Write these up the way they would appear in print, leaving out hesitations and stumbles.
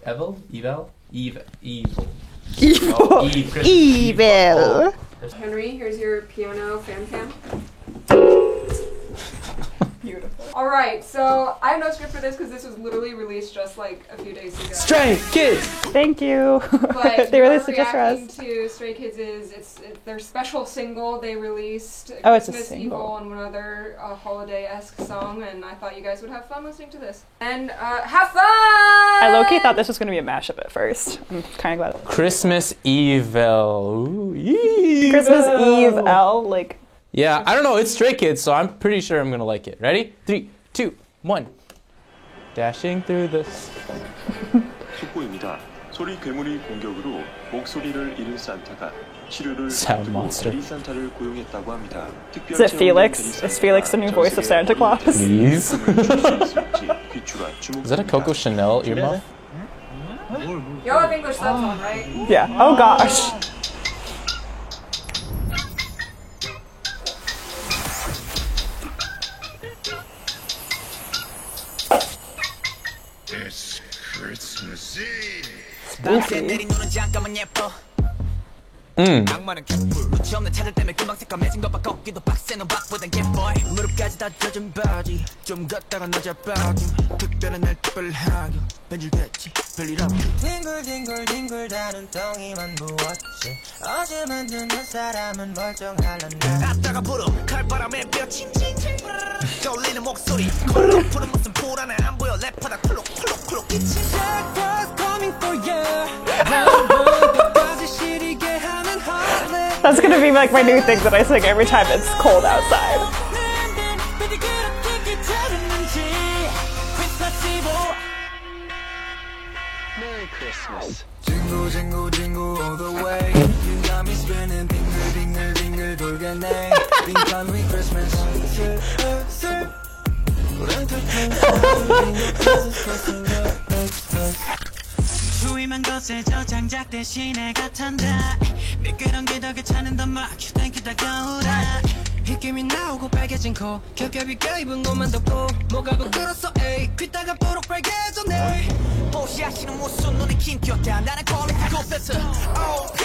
Evil? Evil. Evil. Oh, Eve. Evil. Henry, here's your piano fan cam. Beautiful. All right, so I have no script for this because this was literally released just like a few days ago. Stray Kids! Thank you. But They released it just for reacting us. to Stray Kids is it's their special single they released. Oh, it's a Christmas single. Evil and one other holiday-esque song, and I thought you guys would have fun listening to this. And have fun! I low-key thought this was going to be a mashup at first. I'm kind of glad. Christmas Evil. Ooh, Evil. Christmas Eve L, like. Yeah, I don't know. It's Stray Kids, so I'm pretty sure I'm gonna like it. Ready? 3, 2, 1. Dashing through the. 축구입니다. 소리 괴물의 공격으로 목소리를 잃은 산타가 치료를 Sound 앞두고 monster. 대리 산타를 고용했다고 합니다. Is it Felix? Is Felix the new voice of Santa Claus? Please. Is that a Coco Chanel earmuff? Y'all have English subs on, right? Yeah. Oh gosh. It's Christmas Eve. Spooky. 악마는 개뿔 무치 없는 차들 때문에 금방 새까매진 것봐 걷기도 빡세는 박보단 개보이 무릎까지 다 젖은 바지 좀 걷다가 낮아 빠짐 특별한 날 특별하게 변질됐지 별일 없지 뒹굴뒹굴뒹굴 다른 덩이만 부었지 어제 만든 한 사람은 멀쩡할란다 앞다가 부름 칼바람에 뼈 칭칭칭 떨리는 목소리 콜록 푸른 무슨 불안해 안 보여 래퍼다 콜록 콜록 콜록 Jack Frost coming for you That's gonna be like my new thing that I sing every time it's cold outside. Merry Christmas. Jingle, jingle, jingle all the way. You got me spinning, dingle, dingle, dingle, 돌겠네. 빙판위 Christmas. 추위만 거세져 장작 대신에 같한다. 미끄럼 기덕에 차는 더 막 땡기다 겨울아. 휘김이 나오고 빨개진 코 겹겹이 껴입은 옷만 덮고 뭐가 부끄러서 에이 귀따가 뽀록 빨개졌네. 보시하시는 모습 눈에 김겼다. 나는 퀄리티고 베스트.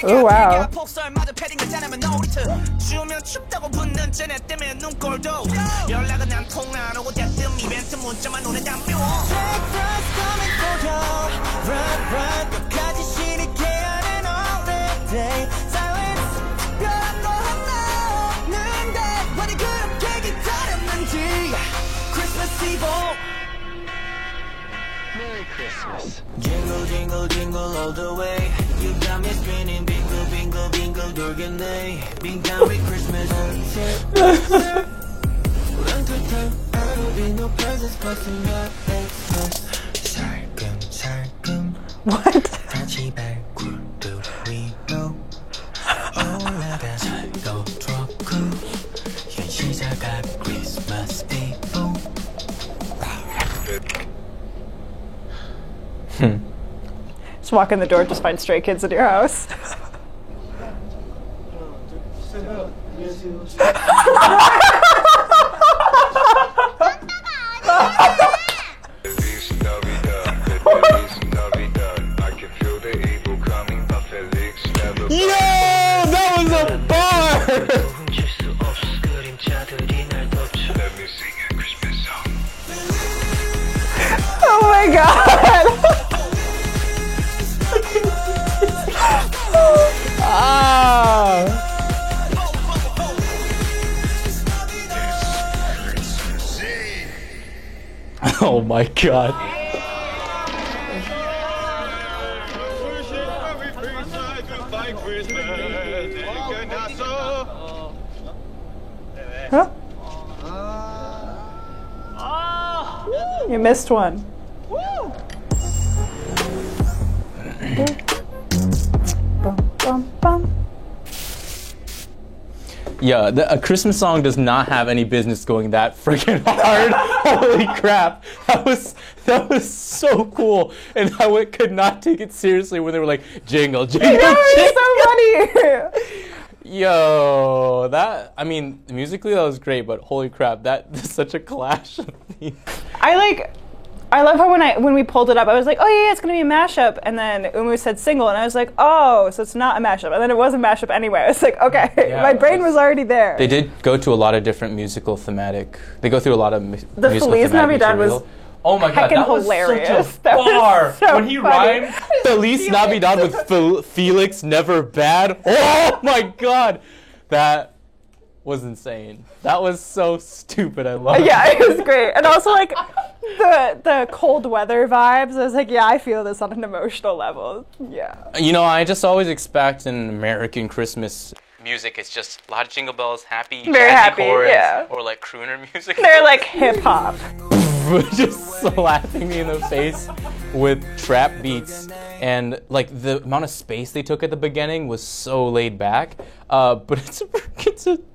Oh wow. 폭설마저 패딩을 짜내면 놀이트. 추우면 춥다고 붙는 쟤네 때문에 눈꼴도. 연락은 안 통화 안 오고 대뜸 이벤트 문자만 오는 담벼. Take first coming for you. Run run 끝까지 신이게 하는 all the day. Silence 별한 거 하나 없는데 왜 그렇게 기다렸는지. Christmas Eve. Merry Christmas. Jingle jingle jingle all the way. You got me spinning bingle bingle bingle 돌겠네. 빙가위 Christmas. 우렁투투 I'll be no presents busting up Xmas. 살금살금 What? 다시 발굴들 위로 올라가 또 좋고 현시자가 Christmas Eve. Just walk in the door, just find Stray Kids in your house. Feliz Navidad, Feliz Navidad. I can feel the evil coming, but Felix never. Yo! That was a bar! 훔칠 수 없어 그림자들이 날 덮쳐. Let me sing a Christmas song. Oh my god! Ah! Christmas Eve. Oh my god. Huh? You missed one. Bum, bum, bum. Yeah, a Christmas song does not have any business going that freaking hard. Holy crap. That was so cool. And I could not take it seriously when they were like, jingle, jingle, jingle. It's so funny. Yo, that, I mean, musically that was great, but holy crap, that is such a clash of themes. I love how when we pulled it up, I was like, oh yeah, it's gonna be a mashup, and then Umu said single, and I was like, oh, so it's not a mashup, and then it was a mashup anyway. I was like, okay, Yeah, my brain was already there. They did go to a lot of different musical thematic. They go through a lot of The musical Feliz thematic Navidad material. was Oh my god, heckin' that was hilarious. such a That was bar. so When he funny. rhymed Feliz Navidad with Felix Never Bad. Oh my god, that was insane. That was so stupid. I love it. Yeah, it was great. And also, like, the cold weather vibes, I was like, yeah, I feel this on an emotional level. Yeah. You know, I just always expect in American Christmas music, it's just a lot of jingle bells, happy, Very jazzy happy, chorus, yeah. or like crooner music. They're like hip-hop. Just slapping me in the face with trap beats, and like the amount of space they took at the beginning was so laid back. But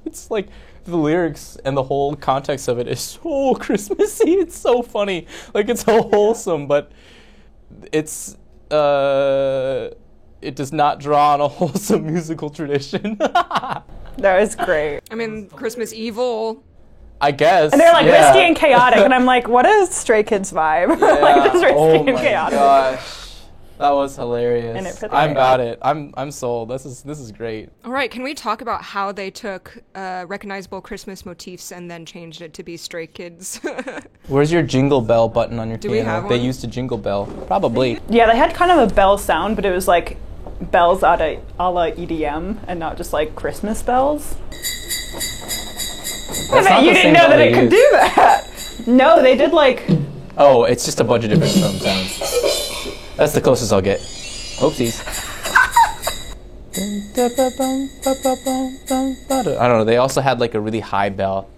it's like the lyrics and the whole context of it is so Christmassy. It's so funny. Like it's so wholesome, but it's it does not draw on a wholesome musical tradition. That was great. I mean, Christmas Evil. I guess. And they're like yeah. risky and chaotic, and I'm like, what is Stray Kids vibe? Like this risky Oh and my chaotic. gosh, that was hilarious. And it fit the I'm right about it. I'm sold. This is great. All right, can we talk about how they took recognizable Christmas motifs and then changed it to be Stray Kids? Where's your jingle bell button on your Do we piano? have They one? used a jingle bell, probably. Yeah, they had kind of a bell sound, but it was like bells a la EDM and not just like Christmas bells. That's I not bet you the didn't same know bell that they it could used. do that. No, they did like. Oh, it's just a bunch of different drum sounds. That's the closest I'll get. Oopsies. I don't know. They also had like a really high bell.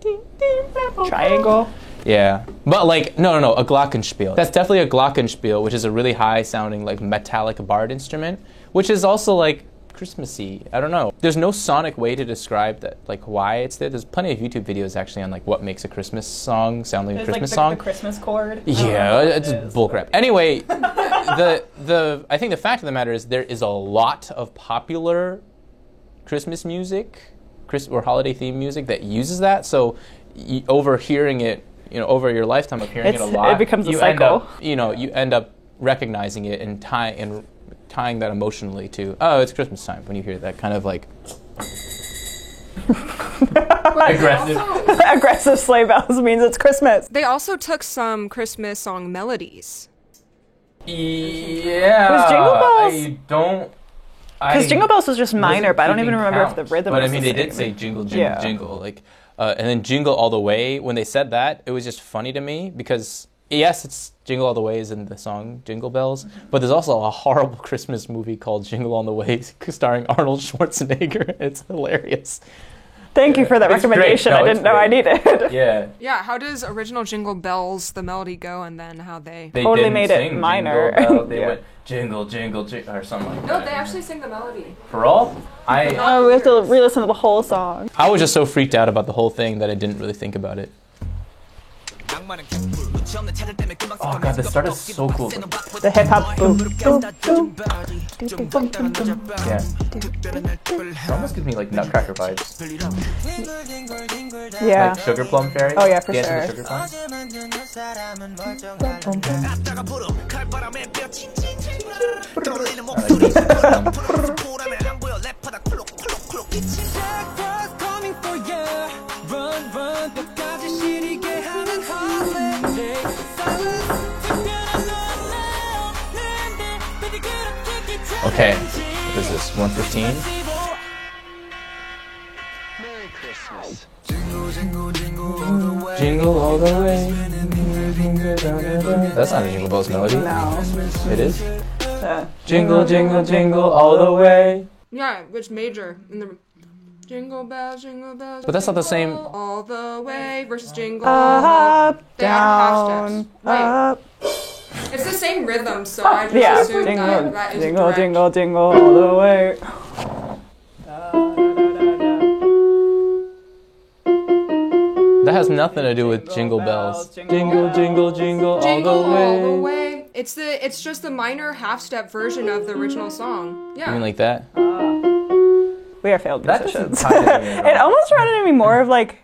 Triangle. Yeah, but like no, a glockenspiel. That's definitely a glockenspiel, which is a really high-sounding like metallic barred instrument, which is also like Christmassy. I don't know. There's no sonic way to describe that, like why it's there. There's plenty of YouTube videos actually on like what makes a Christmas song sound like a Christmas song. the Christmas chord. Yeah, it's bullcrap. Anyway, I think the fact of the matter is there is a lot of popular Christmas music, or holiday theme music that uses that. So overhearing it, over your lifetime of hearing it a lot, it becomes a you cycle. you end up recognizing it and tying that emotionally to, oh, it's Christmas time when you hear that kind of like aggressive. Aggressive sleigh bells means it's Christmas. They also took some Christmas song melodies. Yeah. Was Jingle Bells- I don't. Because Jingle Bells was just minor, wasn't but I don't even keeping remember count. if the rhythm But was I mean, the they did same. say jingle, jingle, Yeah. jingle, like, and then Jingle All the Way. When they said that, it was just funny to me because yes, it's Jingle All the Way is in the song Jingle Bells, but there's also a horrible Christmas movie called Jingle All the Way, starring Arnold Schwarzenegger. It's hilarious. Thank you for that It's great. recommendation. No, I it's didn't know I great. needed. Yeah. Yeah, how does original Jingle Bells, the melody go, and then how they... They Totally didn't made it sing minor. Jingle Bell. They Yeah. went jingle, jingle, jingle, or something like No, that. they actually sing the melody. For all? Oh, we have to re-listen to the whole song. I was just so freaked out about the whole thing that I didn't really think about it. Oh God, the start is so cool. The hip-hop boom, boom, boom. Yeah. It almost gives me like Nutcracker vibes. Yeah. Like Sugar Plum Fairy. Oh, yeah, for Dance sure. with the Sugar Plum. I like this. Okay, what is this? 115? Jingle all the way. That's not a Jingle Bells melody. No. It is? Jingle, jingle, jingle all the way. Yeah, which major? In the Jingle bells, But that's not the same- jingle all the way versus jingle. Up, They have half down, steps. Wait. up. It's the same rhythm, so I just Yeah. assumed Jingle, that is jingle, correct. jingle, jingle all the way. That has nothing to do with Jingle Bells. Jingle, jingle, jingle Jingle all the way. all the way. It's just the minor half-step version of the original song. You Yeah. mean like that? We are failed That musicians. doesn't tie to me at all. It almost reminded me more of like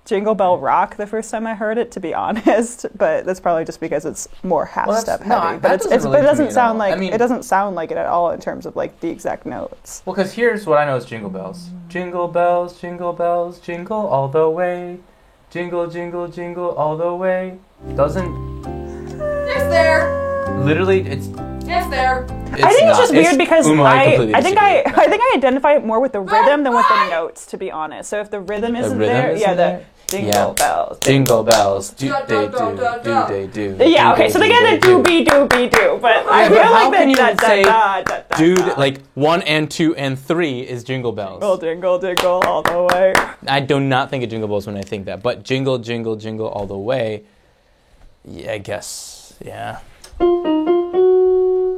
Jingle Bell Rock the first time I heard it, to be honest. But that's probably just because it's more half-step heavy. But it doesn't sound like it doesn't sound like it at all in terms of like the exact notes. Well, because here's what I know is Jingle Bells. Jingle bells, jingle all the way. Jingle, jingle, jingle all the way. Doesn't... It's there. Literally, it's there. I think it's just weird because I think disagree. I think I identify it more with the rhythm than with the notes, to be honest. So if the rhythm isn't there, jingle bells. Jingle bells. Do Da, they da, do? da, Do da. they do? Yeah, okay, so they get the doobie doobie doo, but I feel how like can you say, that dude, like 1 and 2 and 3 is Jingle Bells. Jingle, jingle all the way. I do not think of Jingle Bells when I think that, but jingle, jingle, jingle all the way. Yeah, I guess. Yeah.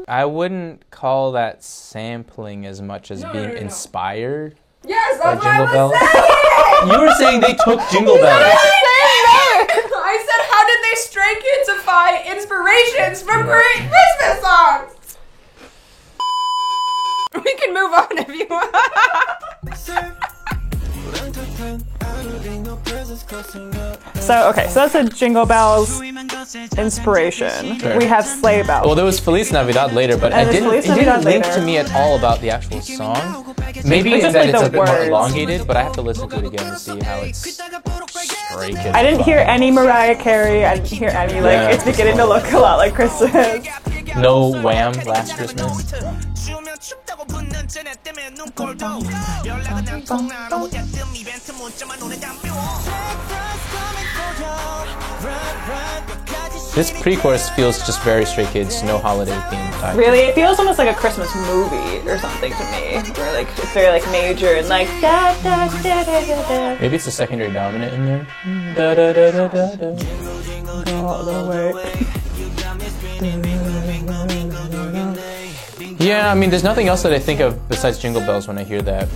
I wouldn't call that sampling as much as being inspired Yes, by that's what I Jingle was Bells. saying! You were saying they took Jingle Bells. I said, how did they Stray Kidsify inspirations from great Christmas songs? We can move on if you want. So that's a Jingle Bells inspiration. Sure. We have Sleigh Bells. Well, there was Feliz Navidad later, but And it there's didn't Feliz Navidad link later. to me at all about the actual song. Maybe It's just that like it's the a bit more words. elongated, but I have to listen to it again to see how it's Stray Kids. I didn't hear any Mariah Carey. I didn't hear any Yeah. it's beginning to look a lot like Christmas. No Wham! Last Christmas. This pre-chorus feels just very Stray Kids, no holiday theme type. Really, it feels almost like a Christmas movie or something to me. Where like it's very like major and like da da da da da da. Maybe it's a secondary dominant in there. Da, da, da, da, da, da. All the way. Yeah, I mean, there's nothing else that I think of besides Jingle Bells when I hear that.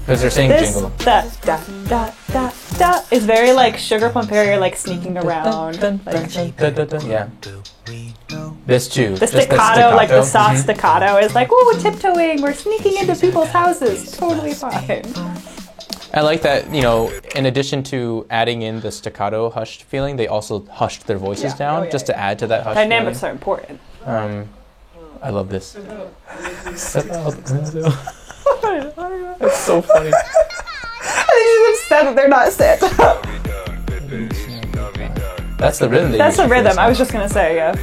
Because they're saying This jingle. da da da da da is very like Sugar Plum Fairy, like sneaking around. Like, Yeah. This too. the Just that staccato, like the soft Mhm. staccato, is like, oh, we're tiptoeing, we're sneaking into people's houses. Totally fine. I like that, you know, in addition to adding in the staccato hushed feeling, they also hushed their voices Yeah. down Oh, yeah, just to add to that hushed Dynamics are important. feeling. I love this. It's so funny. He's upset that they're not Santa. That's the rhythm. That's the rhythm. I was just gonna say, yeah.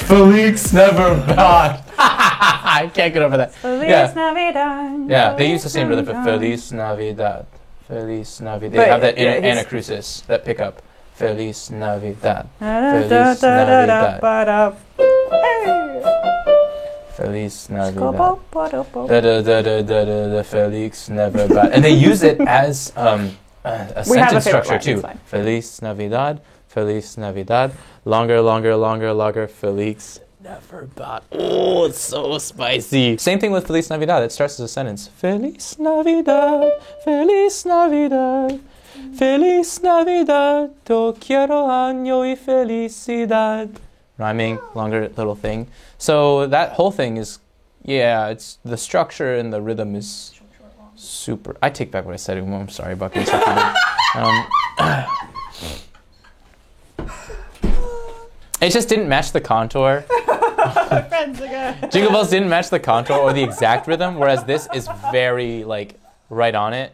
Felix never bad. I can't get over that. Feliz Navidad. Yeah, they use the same rhythm for Feliz Navidad. Feliz Navidad. They But, have that yeah, he's- anacrusis, that pickup. Feliz Navidad. Da, da, Feliz da, da, da, Navidad. ba, da. Hey. Feliz Navidad. Ba, ba, da, ba. Da da da da da da da Felix never bad. And they use it as a We have a sentence favorite structure line, too. it's fine. Feliz Navidad. Feliz Navidad. Longer, longer, longer, longer. Felix never bad. Oh, it's so spicy. Same thing with Feliz Navidad. It starts as a sentence. Feliz Navidad. Feliz Navidad. Feliz Navidad. Te quiero año y felicidad. Rhyming, longer little thing. So that whole thing is, yeah, it's the structure and the rhythm is super. I take back what I said. I'm sorry about being such a It just didn't match the contour. Friends again. Jingle Bells didn't match the contour or the exact rhythm, whereas this is very like right on it.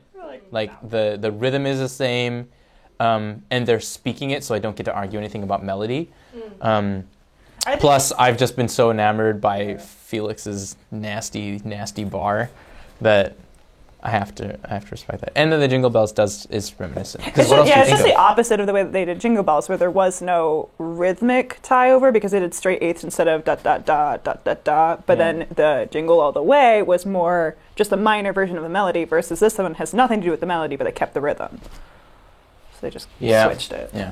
Like the rhythm is the same, and they're speaking it, so I don't get to argue anything about melody. Plus, I've just been so enamored by Felix's nasty, nasty bar that I have to respect that. And then the Jingle Bells is reminiscent. Because what else do you It's think just of? the opposite of the way that they did Jingle Bells, where there was no rhythmic tie over because they did straight eighths instead of da da da da da da. But Yeah. then the Jingle All the Way was more just a minor version of the melody, versus this one has nothing to do with the melody, but they kept the rhythm. So they just switched it. Yeah.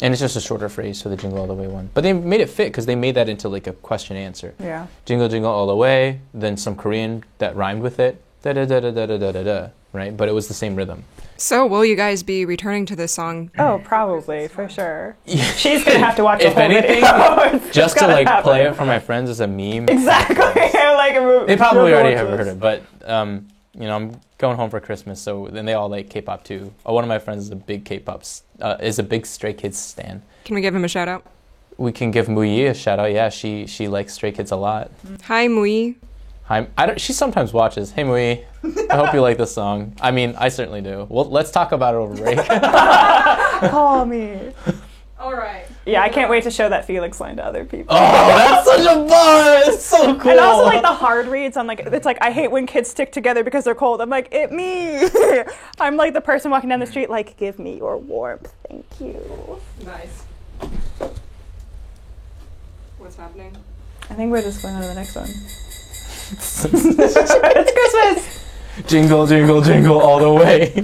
And it's just a shorter phrase for the Jingle All the Way one. But they made it fit because they made that into like a question answer. Yeah. Jingle, jingle all the way, then some Korean that rhymed with it. Da da da da da da da da da. Right? But it was the same rhythm. So, will you guys be returning to this song? Oh, probably, for sure. She's going to have to watch the If whole anything, video. It's just to gotta like play happen. it for my friends as a meme. Exactly. Like a movie. They probably already have heard it, but I'm going home for Christmas, so then they all like K-pop too. One of my friends is a big is a big Stray Kids stan. Can we give him a shout out? We can give Muyi a shout out. Yeah, she likes Stray Kids a lot. Hi, Muyi. Hi. She sometimes watches. Hey, Muyi. I hope you like this song. I mean, I certainly do. Well, let's talk about it over break. Call me. All right. Yeah, I can't wait to show that Felix line to other people. Oh, that's such a bar! It's so cool. And also like the hard reads. I'm like, it's like, I hate when kids stick together because they're cold. I'm like, it me. I'm like the person walking down the street like, give me your warmth. Thank you. Nice. What's happening? I think we're just going on to the next one. It's Christmas! Jingle, jingle, jingle all the way.